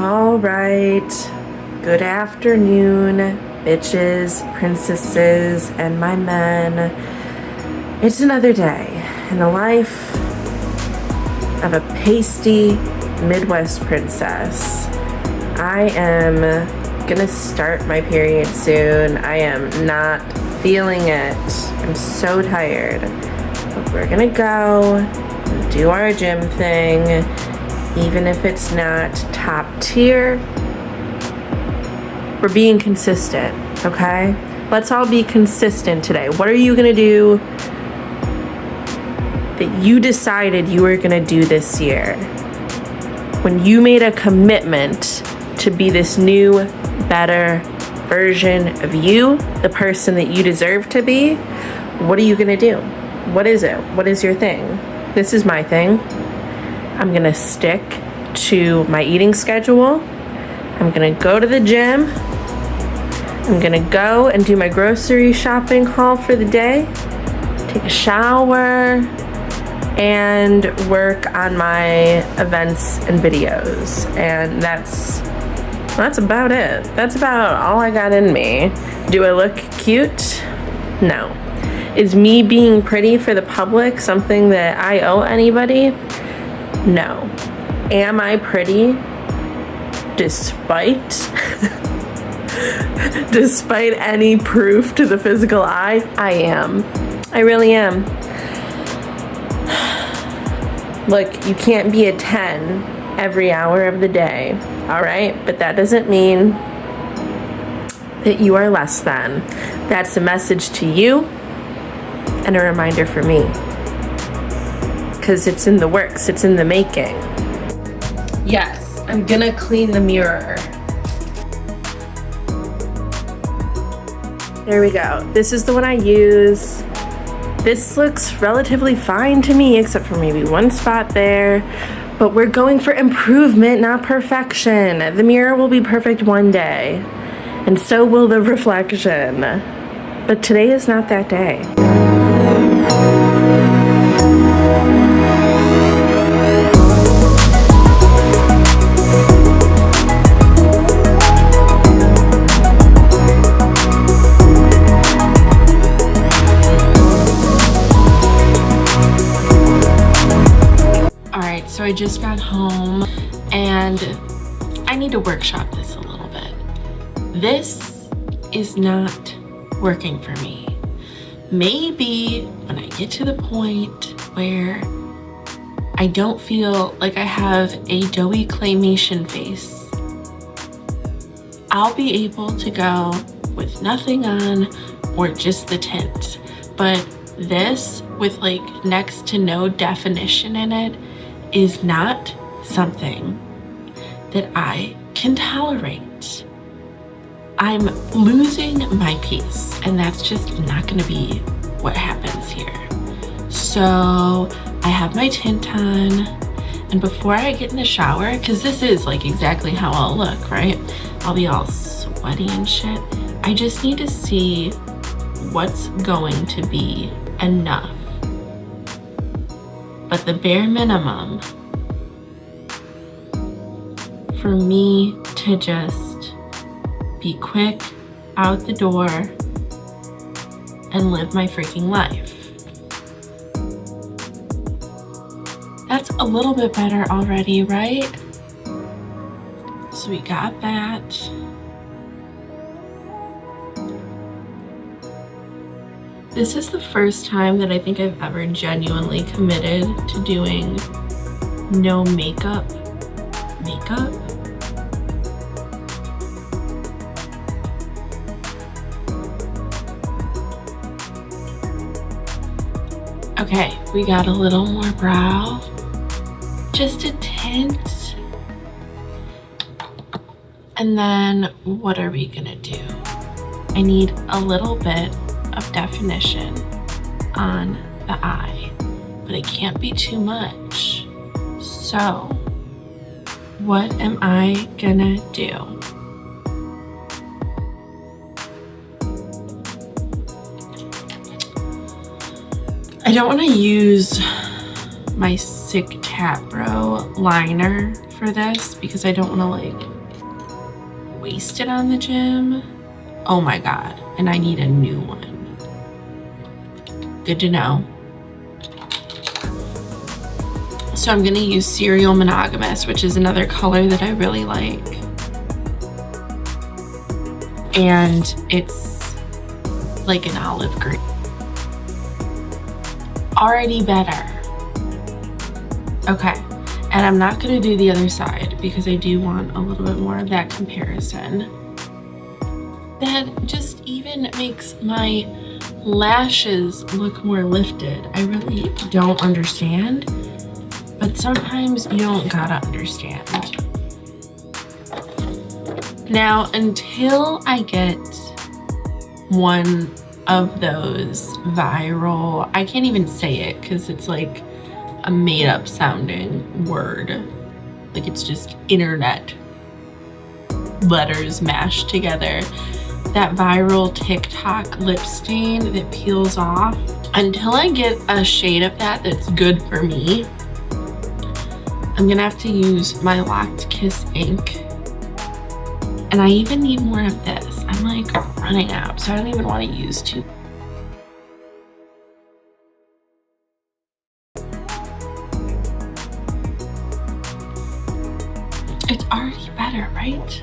All right, good afternoon, bitches, princesses, and my men. It's another day in the life of a pasty Midwest princess. I am gonna start my period soon. I am not feeling it. I'm so tired. But we're gonna go and do our gym thing. Even if it's not top tier, we're being consistent, okay? Let's all be consistent today. What are you gonna do that you decided you were gonna do this year? When you made a commitment to be this new, better version of you, the person that you deserve to be, what are you gonna do? What is it? What is your thing? This is my thing. I'm gonna stick to my eating schedule. I'm gonna go to the gym. I'm gonna go and do my grocery shopping haul for the day, take a shower, and work on my events and videos. And that's about it. That's about all I got in me. Do I look cute? No. Is me being pretty for the public something that I owe anybody? No. Am I pretty despite any proof to the physical eye? I am. I really am. Look, you can't be a 10 every hour of the day, all right? But that doesn't mean that you are less than. That's a message to you and a reminder for me. Because it's in the works, it's in the making. Yes, I'm gonna clean the mirror. There we go. This is the one I use. This looks relatively fine to me, except for maybe one spot there. But we're going for improvement, not perfection. The mirror will be perfect one day, and so will the reflection. But today is not that day. So I just got home and I need to workshop this a little bit. This is not working for me. Maybe when I get to the point where I don't feel like I have a doughy claymation face, I'll be able to go with nothing on or just the tint. But this with like next to no definition in it is not something that I can tolerate. I'm losing my peace, and that's just not gonna be what happens here. So I have my tint on, and before I get in the shower, because this is like exactly how I'll look, right? I'll be all sweaty and shit. I just need to see what's going to be enough. But the bare minimum for me to just be quick out the door and live my freaking life. That's a little bit better already, right? So we got that. This is the first time that I think I've ever genuinely committed to doing no makeup. Okay, we got a little more brow. Just a tint. And then what are we gonna do? I need a little bit of definition on the eye, but it can't be too much. So what am I gonna do? I don't want to use my Sick Tat Bro liner for this because I don't want to like wasted on the gym. Oh my God, and I need a new one. Good to know. So I'm gonna use Serial Monogamous, which is another color that I really like. And it's like an olive green. Already better. Okay, and I'm not gonna do the other side because I do want a little bit more of that comparison. That just even makes my lashes look more lifted. I really don't understand, but sometimes you don't gotta understand. Now, until I get one of those viral, I can't even say it because it's like a made up sounding word. Like it's just internet letters mashed together. That viral TikTok lip stain that peels off. Until I get a shade of that that's good for me, I'm gonna have to use my Locked Kiss ink. And I even need more of this. I'm like running out, so I don't even want to use too. It's already better, right?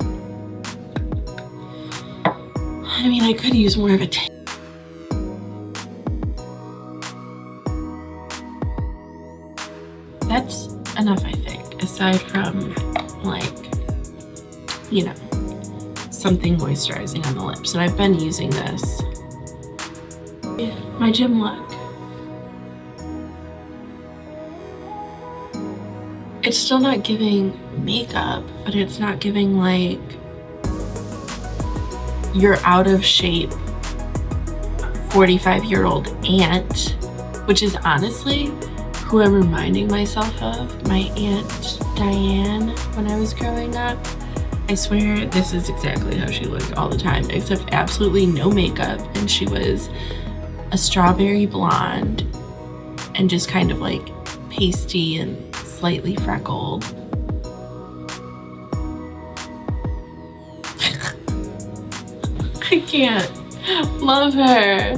I mean, I could use more of a That's enough, I think, aside from like, you know, something moisturizing on the lips. And I've been using this. My gym look. It's still not giving makeup, but it's not giving like you're out of shape 45-year-old aunt, which is honestly who I'm reminding myself of, my Aunt Diane when I was growing up. I swear this is exactly how she looked all the time, except absolutely no makeup, and she was a strawberry blonde and just kind of like pasty and slightly freckled. I can't love her,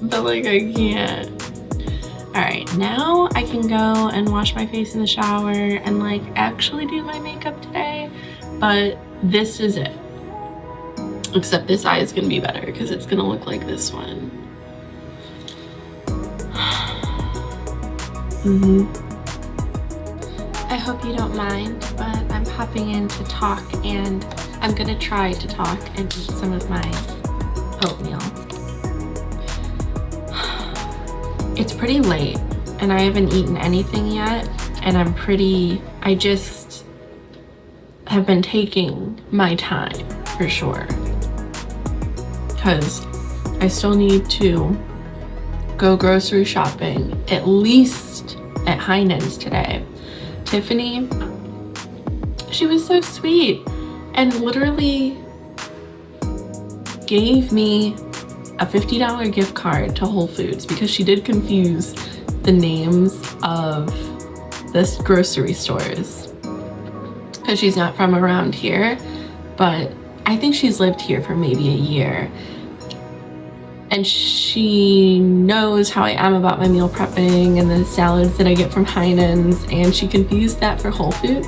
but like I can't. All right, now I can go and wash my face in the shower and like actually do my makeup today, but this is it. Except this eye is gonna be better because it's gonna look like this one. I hope you don't mind, but I'm popping in to talk, and I'm gonna try to talk and eat some of my oatmeal. It's pretty late and I haven't eaten anything yet, and I just have been taking my time for sure, because I still need to go grocery shopping, at least at Heinen's today. Tiffany, she was so sweet and literally gave me a $50 gift card to Whole Foods because she did confuse the names of the grocery stores because she's not from around here, but I think she's lived here for maybe a year. And she knows how I am about my meal prepping and the salads that I get from Heinen's, and she confused that for Whole Foods.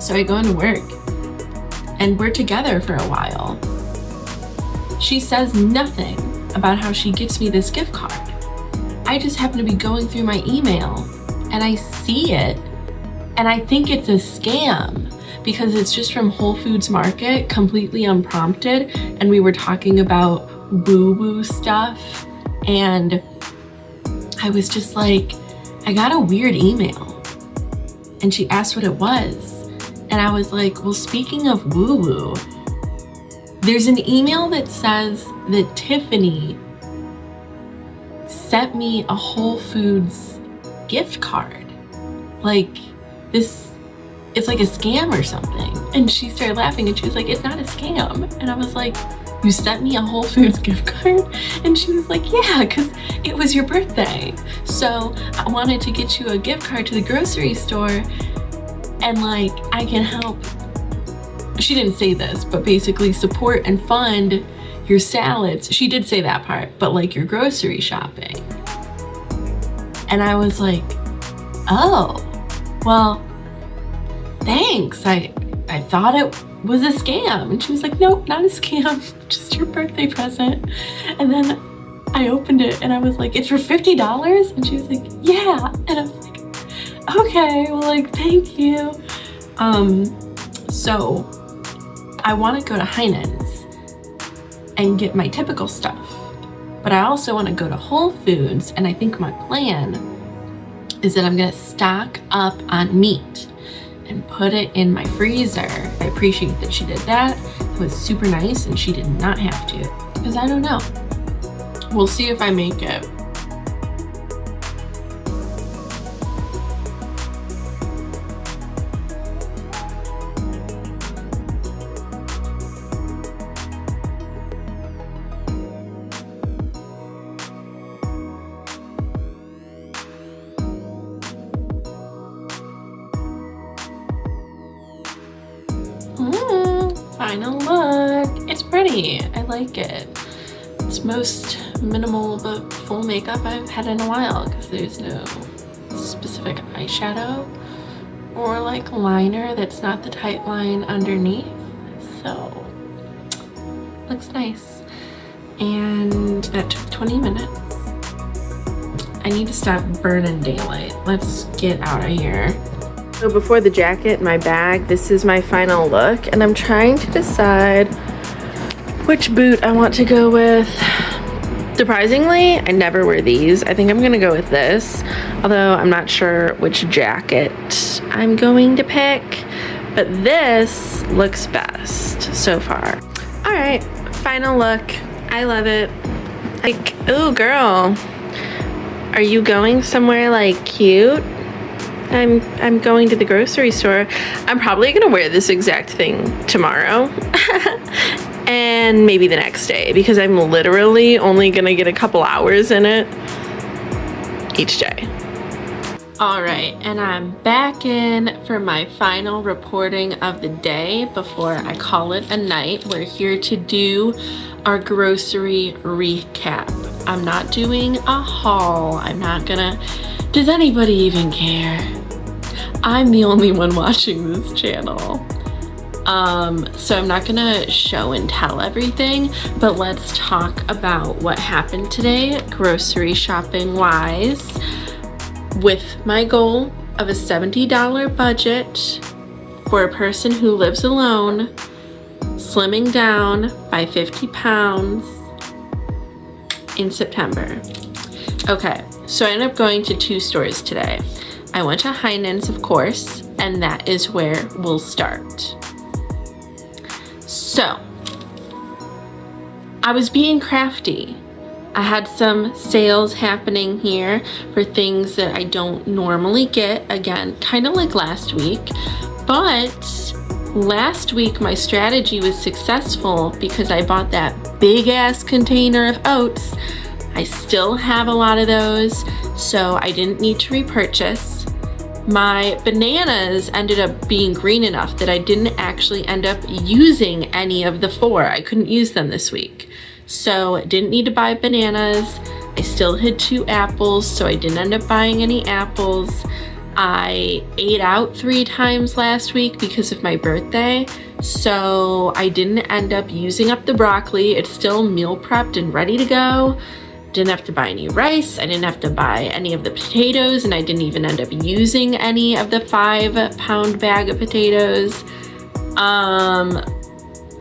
So I go into work and we're together for a while. She says nothing about how she gets me this gift card. I just happen to be going through my email and I see it and I think it's a scam because it's just from Whole Foods Market, completely unprompted, and we were talking about woo-woo stuff, and I was just like, I got a weird email, and she asked what it was, and I was like, well, speaking of woo-woo, there's an email that says that Tiffany sent me a Whole Foods gift card. Like, this, it's like a scam or something. And she started laughing and she was like, it's not a scam. And I was like, you sent me a Whole Foods gift card? And she was like, yeah, because it was your birthday. So I wanted to get you a gift card to the grocery store, and like, I can help she didn't say this, but basically support and fund your salads. She did say that part, but like your grocery shopping. And I was like, oh, well, thanks. I thought it was a scam. And she was like, nope, not a scam, just your birthday present. And then I opened it and I was like, it's for $50? And she was like, yeah. And I was like, okay, well, like, thank you. So I want to go to Heinen's and get my typical stuff, but I also want to go to Whole Foods, and I think my plan is that I'm gonna stock up on meat and put it in my freezer. I appreciate that she did that. It was super nice, and she did not have to, because I don't know. We'll see if I make it. Final look. It's pretty. I like it. It's most minimal but full makeup I've had in a while, because there's no specific eyeshadow or like liner that's not the tight line underneath. So looks nice. And that took 20 minutes. I need to stop burning daylight. Let's get out of here. So before the jacket, my bag, this is my final look, and I'm trying to decide which boot I want to go with. Surprisingly, I never wear these. I think I'm gonna go with this, although I'm not sure which jacket I'm going to pick, but this looks best so far. All right, final look. I love it. Like, oh girl, are you going somewhere like cute? I'm going to the grocery store. I'm probably gonna wear this exact thing tomorrow and maybe the next day, because I'm literally only gonna get a couple hours in it each day. All right, and I'm back in for my final reporting of the day before I call it a night. We're here to do our grocery recap. I'm not doing a haul. I'm not gonna, does anybody even care? I'm the only one watching this channel. So I'm not gonna show and tell everything, but let's talk about what happened today, grocery shopping wise, with my goal of a $70 budget for a person who lives alone, slimming down by 50 pounds in September. Okay, so I ended up going to 2 stores today. I went to Heinen's, of course, and that is where we'll start. So, I was being crafty. I had some sales happening here for things that I don't normally get. Again, kind of like last week, but last week my strategy was successful because I bought that big ass container of oats. I still have a lot of those, so I didn't need to repurchase. My bananas ended up being green enough that I didn't actually end up using any of the 4. I couldn't use them this week. So didn't need to buy bananas. I still had 2 apples, so I didn't end up buying any apples. I ate out 3 times last week because of my birthday, so I didn't end up using up the broccoli. It's still meal prepped and ready to go. Didn't have to buy any rice. I didn't have to buy any of the potatoes, and I didn't even end up using any of the 5-pound bag of potatoes.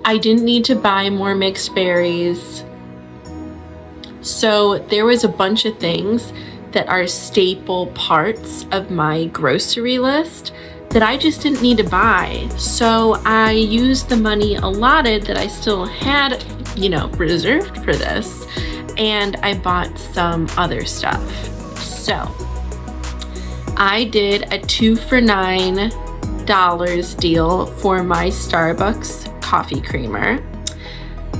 I didn't need to buy more mixed berries. So there was a bunch of things that are staple parts of my grocery list that I just didn't need to buy. So I used the money allotted that I still had, reserved for this, and I bought some other stuff. So I did a 2 for $9 deal for my Starbucks coffee creamer.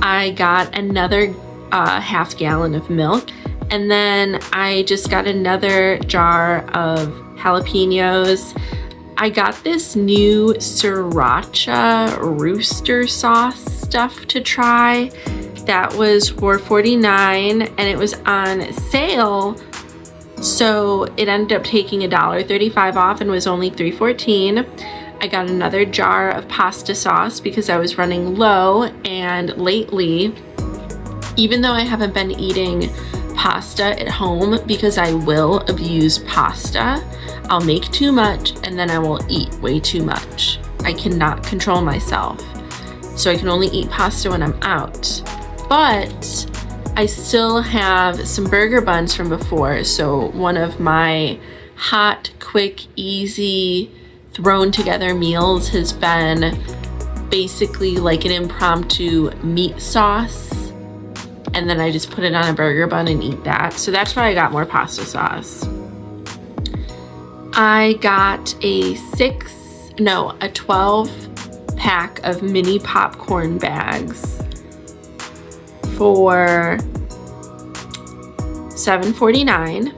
I got another half gallon of milk, and then I just got another jar of jalapenos. I got this new sriracha rooster sauce stuff to try. That was $4.49 and it was on sale. So it ended up taking $1.35 off and was only $3.14. I got another jar of pasta sauce because I was running low, and lately, even though I haven't been eating pasta at home because I will abuse pasta, I'll make too much and then I will eat way too much. I cannot control myself. So I can only eat pasta when I'm out. But I still have some burger buns from before. So one of my hot, quick, easy, thrown together meals has been basically like an impromptu meat sauce. And then I just put it on a burger bun and eat that. So that's why I got more pasta sauce. I got a 12 pack of mini popcorn bags for $7.49.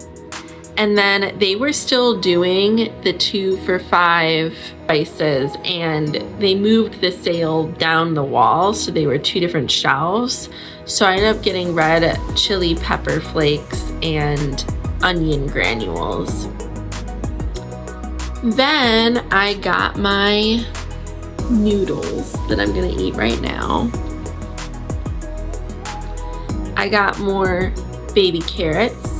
And then they were still doing the 2 for $5 prices, and they moved the sale down the wall, so they were 2 different shelves. So I ended up getting red chili pepper flakes and onion granules. Then I got my noodles that I'm gonna eat right now. I got more baby carrots,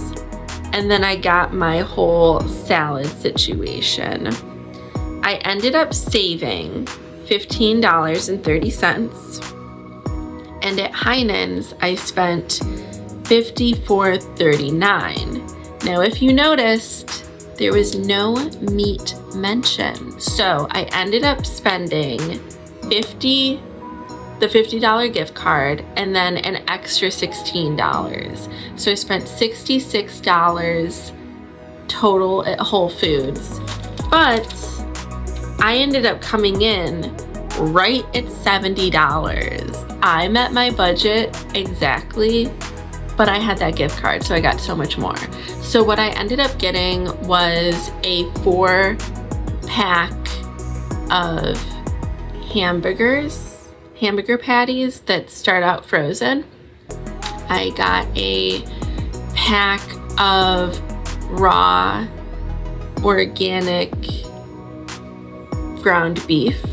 and then I got my whole salad situation. I ended up saving $15.30, and at Heinen's I spent $54.39. Now, if you noticed, there was no meat mentioned. So I ended up spending the $50 gift card and then an extra $16. So I spent $66 total at Whole Foods. But I ended up coming in right at $70. I met my budget exactly, but I had that gift card, so I got so much more. So what I ended up getting was a 4-pack of hamburger patties that start out frozen. I got a pack of raw, organic ground beef.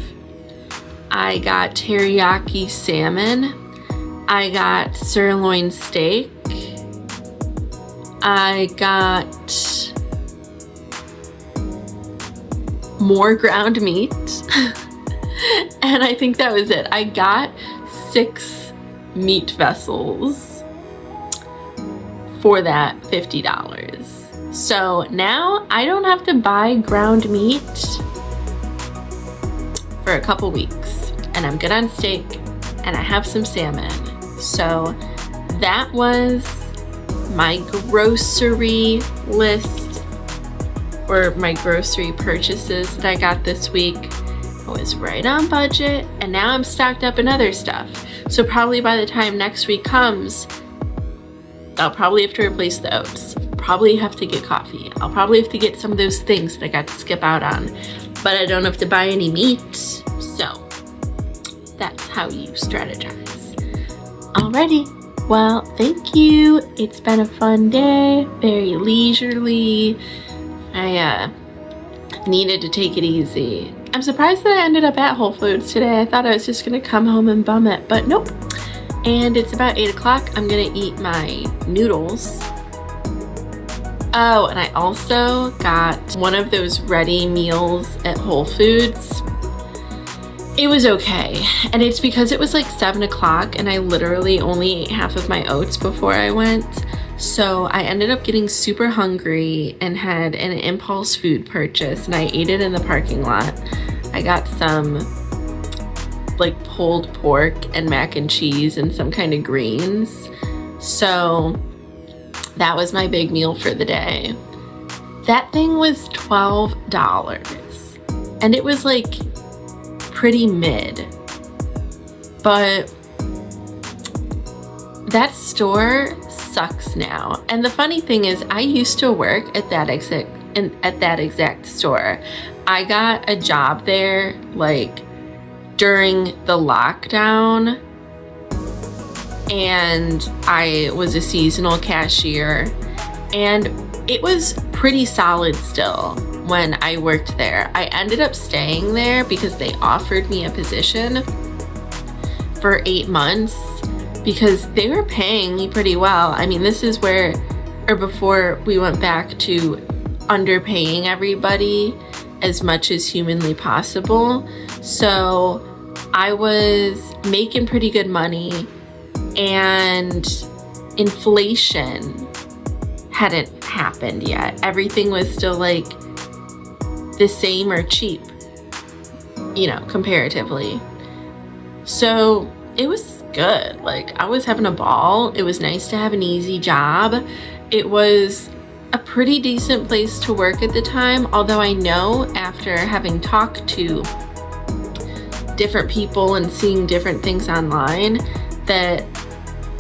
I got teriyaki salmon. I got sirloin steak. I got more ground meat. And I think that was it. I got 6 meat vessels for that $50. So now I don't have to buy ground meat for a couple weeks, and I'm good on steak, and I have some salmon. So that was my grocery list, or my grocery purchases that I got this week. I was right on budget, and now I'm stocked up in other stuff. So probably by the time next week comes, I'll probably have to replace the oats. Probably have to get coffee. I'll probably have to get some of those things that I got to skip out on, but I don't have to buy any meat. So that's how you strategize. Alrighty, well, thank you. It's been a fun day, very leisurely. I needed to take it easy. I'm surprised that I ended up at Whole Foods today. I thought I was just gonna come home and bum it, but nope. And it's about 8 o'clock. I'm gonna eat my noodles. Oh, and I also got one of those ready meals at Whole Foods. It was okay, and it's because it was like 7 o'clock and I literally only ate half of my oats before I went. So I ended up getting super hungry and had an impulse food purchase, and I ate it in the parking lot. I got some like pulled pork and mac and cheese and some kind of greens. So that was my big meal for the day. That thing was $12, and it was like pretty mid, but that store sucks now. And the funny thing is, I used to work at that exact store. I got a job there like during the lockdown, and I was a seasonal cashier, and it was pretty solid still when I worked there. I ended up staying there because they offered me a position for 8 months because they were paying me pretty well. I mean, this is where, or before we went back to underpaying everybody as much as humanly possible. So I was making pretty good money, and inflation hadn't happened yet. Everything was still like the same or cheap, you know, comparatively. So it was good. Like, I was having a ball. It was nice to have an easy job. It was a pretty decent place to work at the time, although I know after having talked to different people and seeing different things online that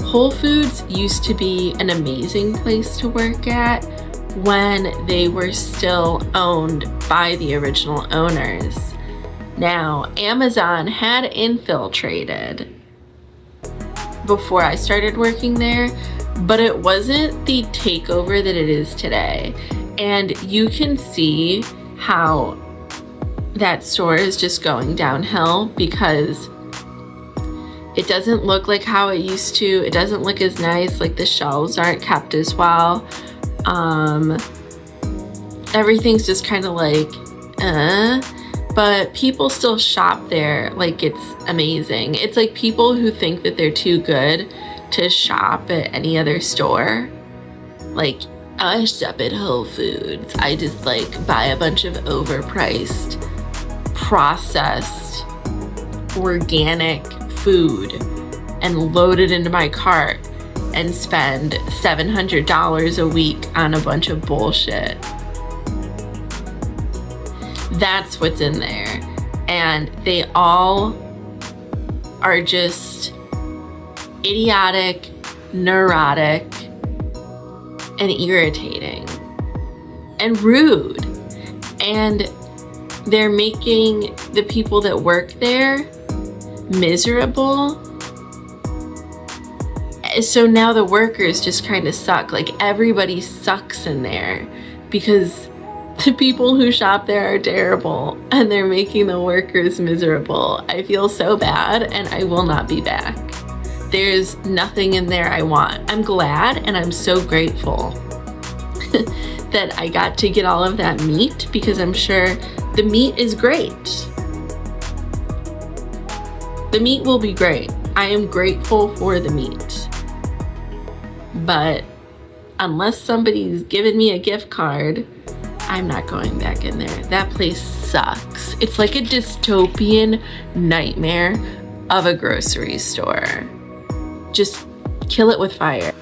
Whole Foods used to be an amazing place to work at when they were still owned by the original owners. Now, Amazon had infiltrated before I started working there, but it wasn't the takeover that it is today. And you can see how that store is just going downhill because it doesn't look like how it used to. It doesn't look as nice. Like, the shelves aren't kept as well. Everything's just kind of like, but people still shop there like it's amazing. It's like people who think that they're too good to shop at any other store. Like, I shop at Whole Foods. I just like buy a bunch of overpriced, processed, organic food and load it into my cart and spend $700 a week on a bunch of bullshit. That's what's in there. And they all are just idiotic, neurotic, and irritating and rude. And they're making the people that work there miserable. So now the workers just kind of suck. Like, everybody sucks in there because the people who shop there are terrible and they're making the workers miserable. I feel so bad, and I will not be back. There's nothing in there I want. I'm glad and I'm so grateful that I got to get all of that meat, because I'm sure the meat is great. The meat will be great. I am grateful for the meat. But unless somebody's giving me a gift card, I'm not going back in there. That place sucks. It's like a dystopian nightmare of a grocery store. Just kill it with fire.